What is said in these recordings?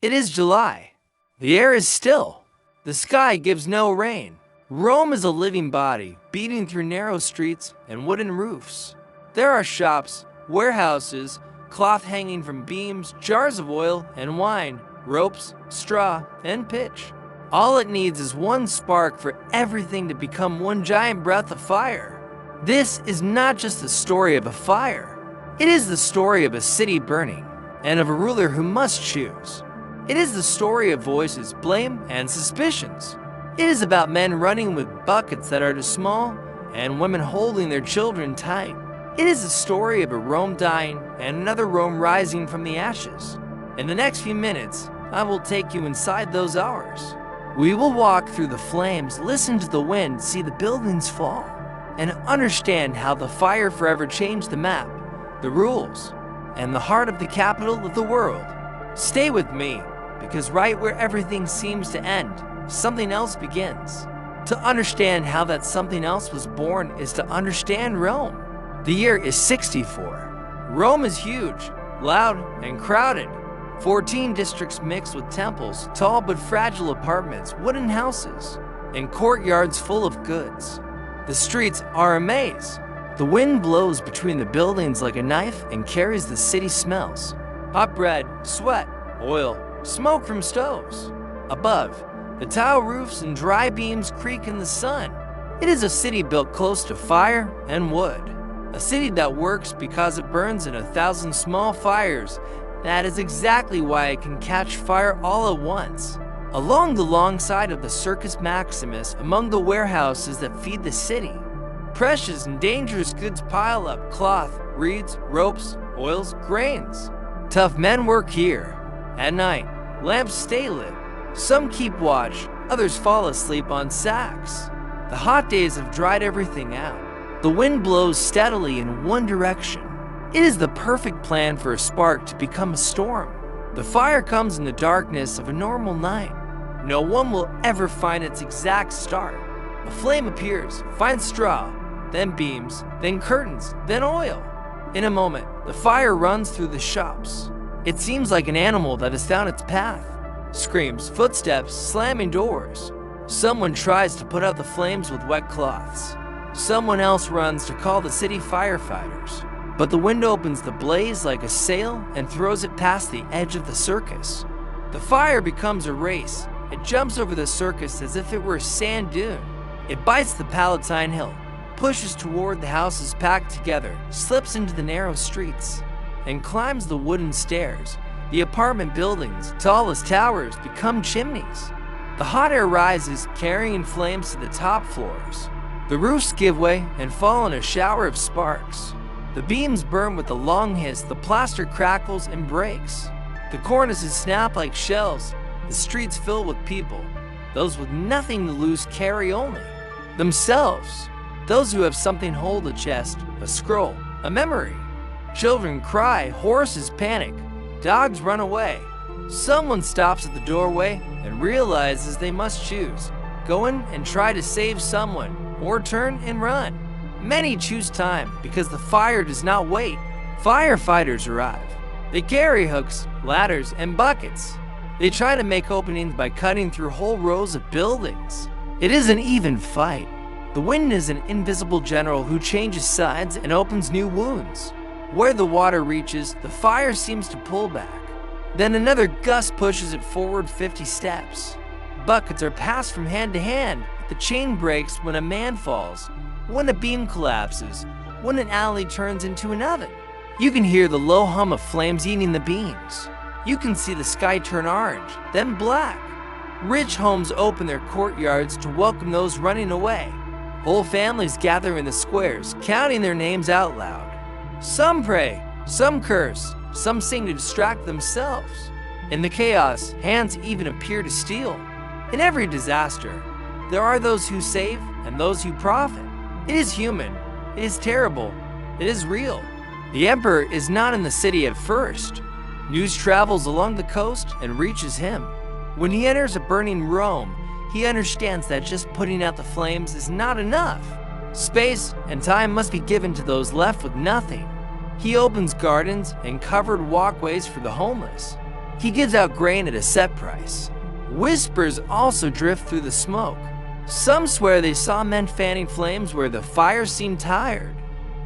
It is July. The air is still. The sky gives no rain. Rome is a living body, beating through narrow streets and wooden roofs. There are shops, warehouses, cloth hanging from beams, jars of oil and wine, ropes, straw, and pitch. All it needs is one spark for everything to become one giant breath of fire. This is not just the story of a fire. It is the story of a city burning, and of a ruler who must choose. It is the story of voices, blame, and suspicions. It is about men running with buckets that are too small, and women holding their children tight. It is the story of a Rome dying and another Rome rising from the ashes. In the next few minutes, I will take you inside those hours. We will walk through the flames, listen to the wind, see the buildings fall, and understand how the fire forever changed the map, the rules, and the heart of the capital of the world. Stay with me, because right where everything seems to end, something else begins. To understand how that something else was born is to understand Rome. The year is 64. Rome is huge, loud, and crowded. 14 districts mixed with temples, tall but fragile apartments, wooden houses, and courtyards full of goods. The streets are a maze. The wind blows between the buildings like a knife and carries the city smells. Hot bread, sweat, oil, smoke from stoves. Above, the tile roofs and dry beams creak in the sun. It is a city built close to fire and wood. A city that works because it burns in 1,000 small fires. That is exactly why it can catch fire all at once. Along the long side of the Circus Maximus, among the warehouses that feed the city, precious and dangerous goods pile up: cloth, reeds, ropes, oils, grains. Tough men work here. At night, lamps stay lit. Some keep watch, others fall asleep on sacks. The hot days have dried everything out. The wind blows steadily in one direction. It is the perfect plan for a spark to become a storm. The fire comes in the darkness of a normal night. No one will ever find its exact start. A flame appears, finds straw, then beams, then curtains, then oil. In a moment, the fire runs through the shops. It seems like an animal that has found its path. Screams, footsteps, slamming doors. Someone tries to put out the flames with wet cloths. Someone else runs to call the city firefighters. But the wind opens the blaze like a sail and throws it past the edge of the circus. The fire becomes a race. It jumps over the circus as if it were a sand dune. It bites the Palatine Hill, pushes toward the houses packed together, slips into the narrow streets, and climbs the wooden stairs. The apartment buildings, tall as towers, become chimneys. The hot air rises, carrying flames to the top floors. The roofs give way and fall in a shower of sparks. The beams burn with a long hiss, the plaster crackles and breaks. The cornices snap like shells, the streets fill with people. Those with nothing to lose carry only themselves. Those who have something hold a chest, a scroll, a memory. Children cry, horses panic, dogs run away. Someone stops at the doorway and realizes they must choose. Go in and try to save someone, or turn and run. Many choose time because the fire does not wait. Firefighters arrive. They carry hooks, ladders, and buckets. They try to make openings by cutting through whole rows of buildings. It is an even fight. The wind is an invisible general who changes sides and opens new wounds. Where the water reaches, the fire seems to pull back. Then another gust pushes it forward 50 steps. Buckets are passed from hand to hand. The chain breaks when a man falls, when a beam collapses, when an alley turns into an oven. You can hear the low hum of flames eating the beams. You can see the sky turn orange, then black. Rich homes open their courtyards to welcome those running away. Whole families gather in the squares, counting their names out loud. Some pray, some curse, some sing to distract themselves. In the chaos, hands even appear to steal. In every disaster, there are those who save and those who profit. It is human, it is terrible, it is real. The emperor is not in the city at first. News travels along the coast and reaches him. When he enters a burning Rome, he understands that just putting out the flames is not enough. Space and time must be given to those left with nothing. He opens gardens and covered walkways for the homeless. He gives out grain at a set price. Whispers also drift through the smoke. Some swear they saw men fanning flames where the fire seemed tired.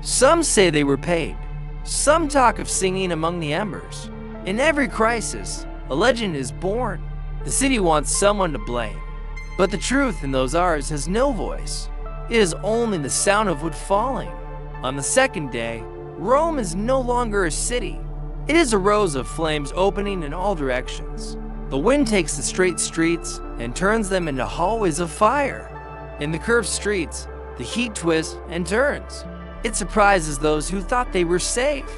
Some say they were paid. Some talk of singing among the embers. In every crisis, a legend is born. The city wants someone to blame. But the truth in those hours has no voice. It is only the sound of wood falling. On the second day, Rome is no longer a city. It is a rows of flames opening in all directions. The wind takes the straight streets and turns them into hallways of fire. In the curved streets, the heat twists and turns. It surprises those who thought they were safe.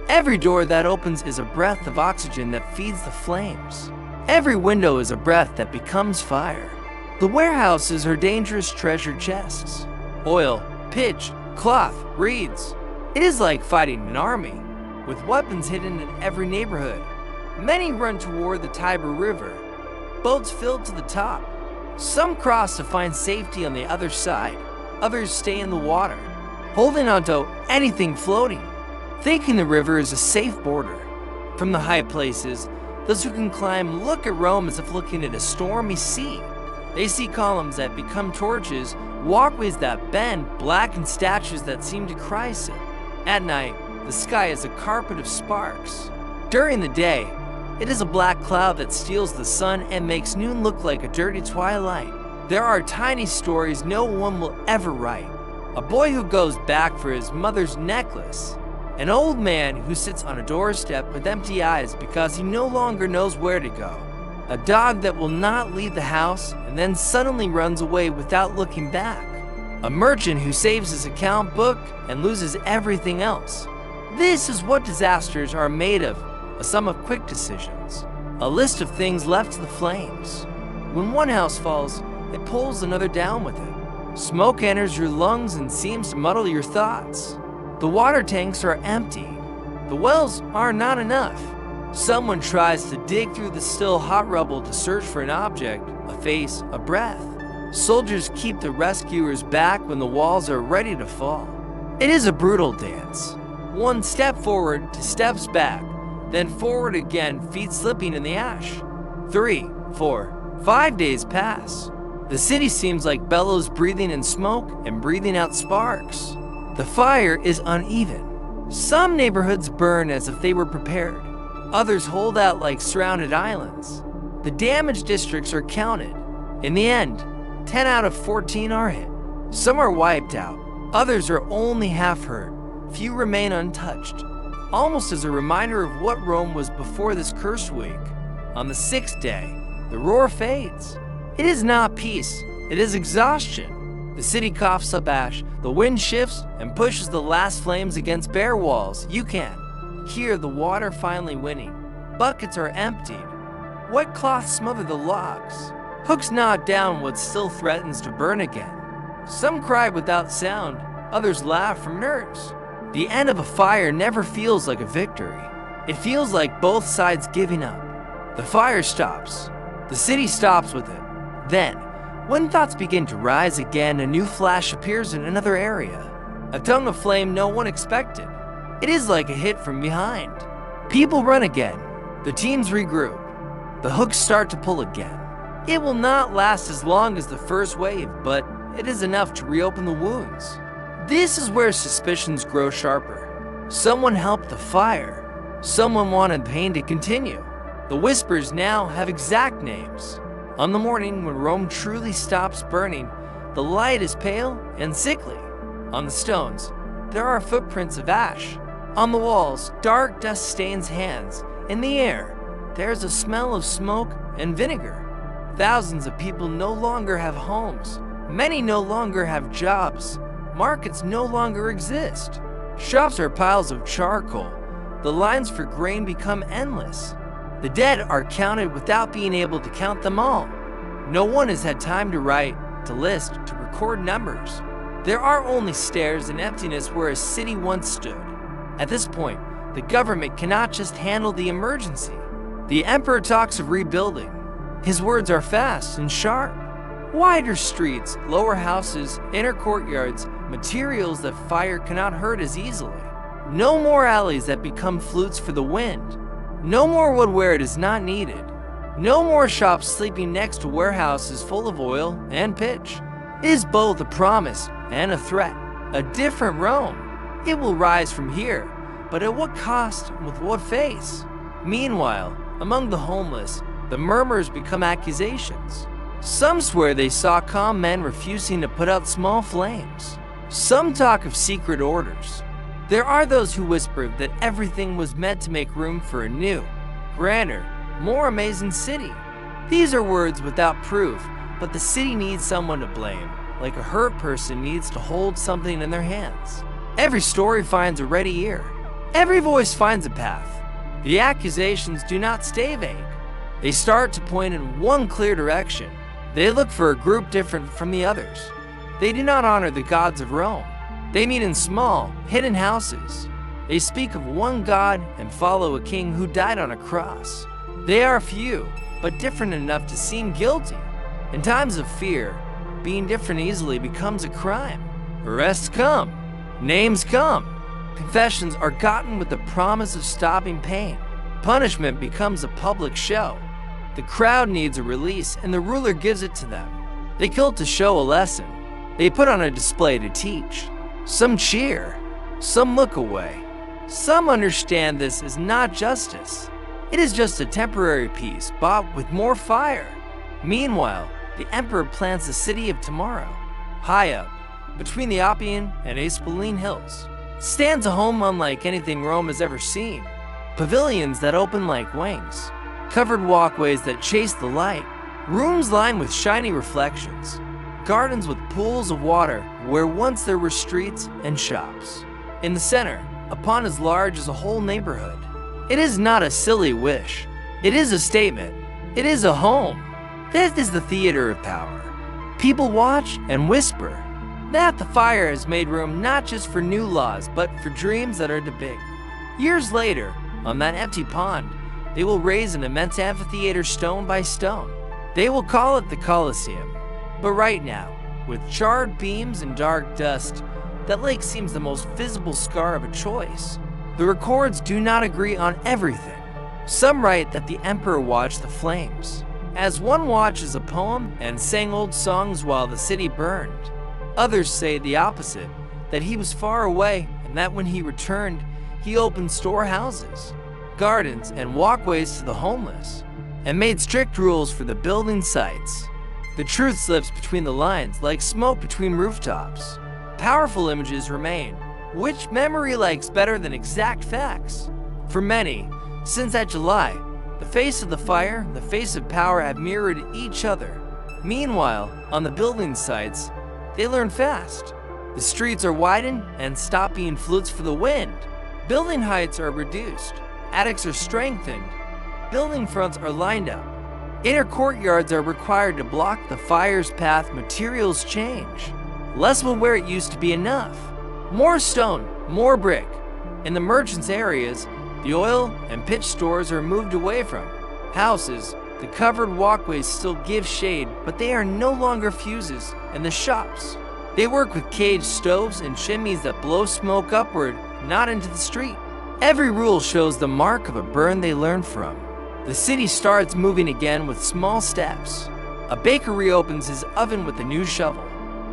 Every door that opens is a breath of oxygen that feeds the flames. Every window is a breath that becomes fire. The warehouses are dangerous treasure chests. Oil, pitch, cloth, reeds. It is like fighting an army, with weapons hidden in every neighborhood. Many run toward the Tiber River, boats filled to the top. Some cross to find safety on the other side. Others stay in the water, holding onto anything floating, thinking the river is a safe border. From the high places, those who can climb look at Rome as if looking at a stormy sea. They see columns that become torches, walkways that bend, blackened statues that seem to Christ. At night, the sky is a carpet of sparks. During the day, it is a black cloud that steals the sun and makes noon look like a dirty twilight. There are tiny stories no one will ever write. A boy who goes back for his mother's necklace. An old man who sits on a doorstep with empty eyes because he no longer knows where to go. A dog that will not leave the house and then suddenly runs away without looking back. A merchant who saves his account book and loses everything else. This is what disasters are made of, a sum of quick decisions, a list of things left to the flames. When one house falls, it pulls another down with it. Smoke enters your lungs and seems to muddle your thoughts. The water tanks are empty. The wells are not enough. Someone tries to dig through the still hot rubble to search for an object, a face, a breath. Soldiers keep the rescuers back when the walls are ready to fall. It is a brutal dance. One step forward, 2 steps back, then forward again, feet slipping in the ash. 3, 4, 5 days pass. The city seems like bellows breathing in smoke and breathing out sparks. The fire is uneven. Some neighborhoods burn as if they were prepared. Others hold out like surrounded islands. The damaged districts are counted. In the end, 10 out of 14 are hit. Some are wiped out. Others are only half hurt. Few remain untouched. Almost as a reminder of what Rome was before this cursed week. On the 6th day, the roar fades. It is not peace, it is exhaustion. The city coughs up ash, the wind shifts and pushes the last flames against bare walls. You can hear the water finally winning. Buckets are emptied. Wet cloths smother the logs. Hooks knock down what still threatens to burn again. Some cry without sound, others laugh from nerves. The end of a fire never feels like a victory. It feels like both sides giving up. The fire stops. The city stops with it. Then, when thoughts begin to rise again, a new flash appears in another area. A tongue of flame no one expected. It is like a hit from behind. People run again. The teams regroup. The hooks start to pull again. It will not last as long as the first wave, but it is enough to reopen the wounds. This is where suspicions grow sharper. Someone helped the fire. Someone wanted pain to continue. The whispers now have exact names. On the morning when Rome truly stops burning, the light is pale and sickly. On the stones, there are footprints of ash. On the walls, dark dust stains hands. In the air, there's a smell of smoke and vinegar. Thousands of people no longer have homes. Many no longer have jobs. Markets no longer exist. Shops are piles of charcoal. The lines for grain become endless. The dead are counted without being able to count them all. No one has had time to write, to list, to record numbers. There are only stairs and emptiness where a city once stood. At this point, the government cannot just handle the emergency. The emperor talks of rebuilding. His words are fast and sharp. Wider streets, lower houses, inner courtyards, materials that fire cannot hurt as easily. No more alleys that become flutes for the wind. No more wood where it is not needed. No more shops sleeping next to warehouses full of oil and pitch. It is both a promise and a threat. A different Rome. It will rise from here, but at what cost and with what face? Meanwhile, among the homeless, the murmurs become accusations. Some swear they saw calm men refusing to put out small flames. Some talk of secret orders. There are those who whisper that everything was meant to make room for a new, grander, more amazing city. These are words without proof, but the city needs someone to blame, like a hurt person needs to hold something in their hands. Every story finds a ready ear. Every voice finds a path. The accusations do not stay vague. They start to point in one clear direction. They look for a group different from the others. They do not honor the gods of Rome. They meet in small, hidden houses. They speak of one God and follow a king who died on a cross. They are few, but different enough to seem guilty. In times of fear, being different easily becomes a crime. Arrests come. Names come. Confessions are gotten with the promise of stopping pain. Punishment becomes a public show. The crowd needs a release, and the ruler gives it to them. They kill to show a lesson. They put on a display to teach. Some cheer. Some look away. Some understand this is not justice. It is just a temporary peace bought with more fire. Meanwhile, the emperor plants a city of tomorrow. High up, between the Appian and Aspelline hills, stands a home unlike anything Rome has ever seen. Pavilions that open like wings. Covered walkways that chase the light. Rooms lined with shiny reflections. Gardens with pools of water where once there were streets and shops. In the center, a pond as large as a whole neighborhood. It is not a silly wish. It is a statement. It is a home. This is the theater of power. People watch and whisper that the fire has made room not just for new laws, but for dreams that are too big. Years later, on that empty pond, they will raise an immense amphitheater stone by stone. They will call it the Colosseum. But right now, with charred beams and dark dust, that lake seems the most visible scar of a choice. The records do not agree on everything. Some write that the emperor watched the flames, as one watches a poem and sang old songs while the city burned. Others say the opposite, that he was far away and that when he returned, he opened storehouses, gardens, and walkways to the homeless, and made strict rules for the building sites. The truth slips between the lines like smoke between rooftops. Powerful images remain, which memory likes better than exact facts. For many, since that July, the face of the fire and the face of power have mirrored each other. Meanwhile, on the building sites, they learn fast. The streets are widened and stop being flutes for the wind. Building heights are reduced. Attics are strengthened. Building fronts are lined up. Inner courtyards are required to block the fire's path. Materials change. Less wood where it used to be enough. More stone, more brick. In the merchants' areas, the oil and pitch stores are moved away from houses. The covered walkways still give shade, but they are no longer fuses. And the shops, they work with caged stoves and chimneys that blow smoke upward, not into the street. Every rule shows the mark of a burn they learned from. The city starts moving again with small steps. A baker reopens his oven with a new shovel.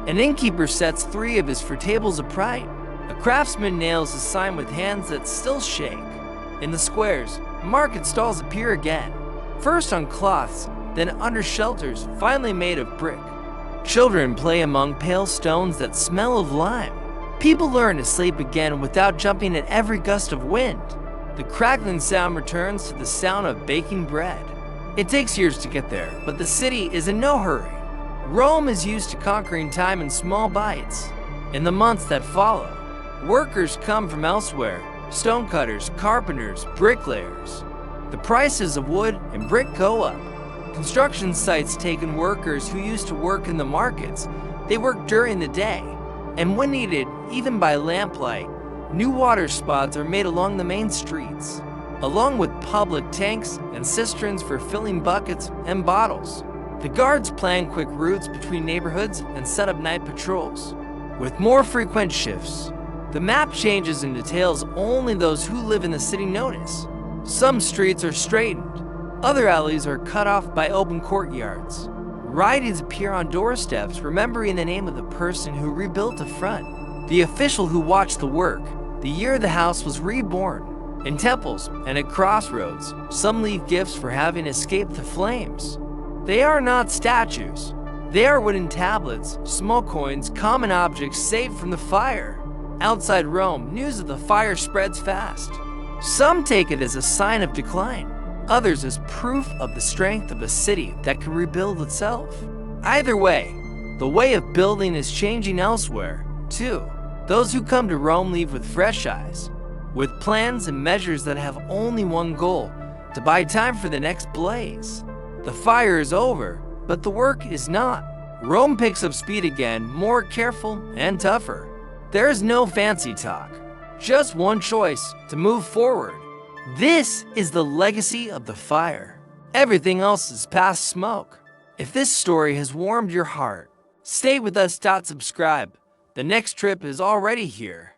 An innkeeper sets 3 of his for tables upright. A craftsman nails a sign with hands that still shake. In the squares, market stalls appear again. First on cloths, then under shelters, finally made of brick. Children play among pale stones that smell of lime. People learn to sleep again without jumping at every gust of wind. The crackling sound returns to the sound of baking bread. It takes years to get there, but the city is in no hurry. Rome is used to conquering time in small bites. In the months that follow, workers come from elsewhere: stonecutters, carpenters, bricklayers. The prices of wood and brick go up. Construction sites take in workers who used to work in the markets. They work during the day, and when needed, even by lamplight, new water spots are made along the main streets, along with public tanks and cisterns for filling buckets and bottles. The guards plan quick routes between neighborhoods and set up night patrols, with more frequent shifts. The map changes and details only those who live in the city notice. Some streets are straightened. Other alleys are cut off by open courtyards. Writings appear on doorsteps remembering the name of the person who rebuilt the front, the official who watched the work, the year the house was reborn. In temples and at crossroads, some leave gifts for having escaped the flames. They are not statues. They are wooden tablets, small coins, common objects saved from the fire. Outside Rome, news of the fire spreads fast. Some take it as a sign of decline, others as proof of the strength of a city that can rebuild itself. Either way, the way of building is changing elsewhere, too. Those who come to Rome leave with fresh eyes, with plans and measures that have only one goal: to buy time for the next blaze. The fire is over, but the work is not. Rome picks up speed again, more careful and tougher. There is no fancy talk, just one choice: to move forward. This is the legacy of the fire. Everything else is past smoke. If this story has warmed your heart, stay with us. Subscribe. The next trip is already here.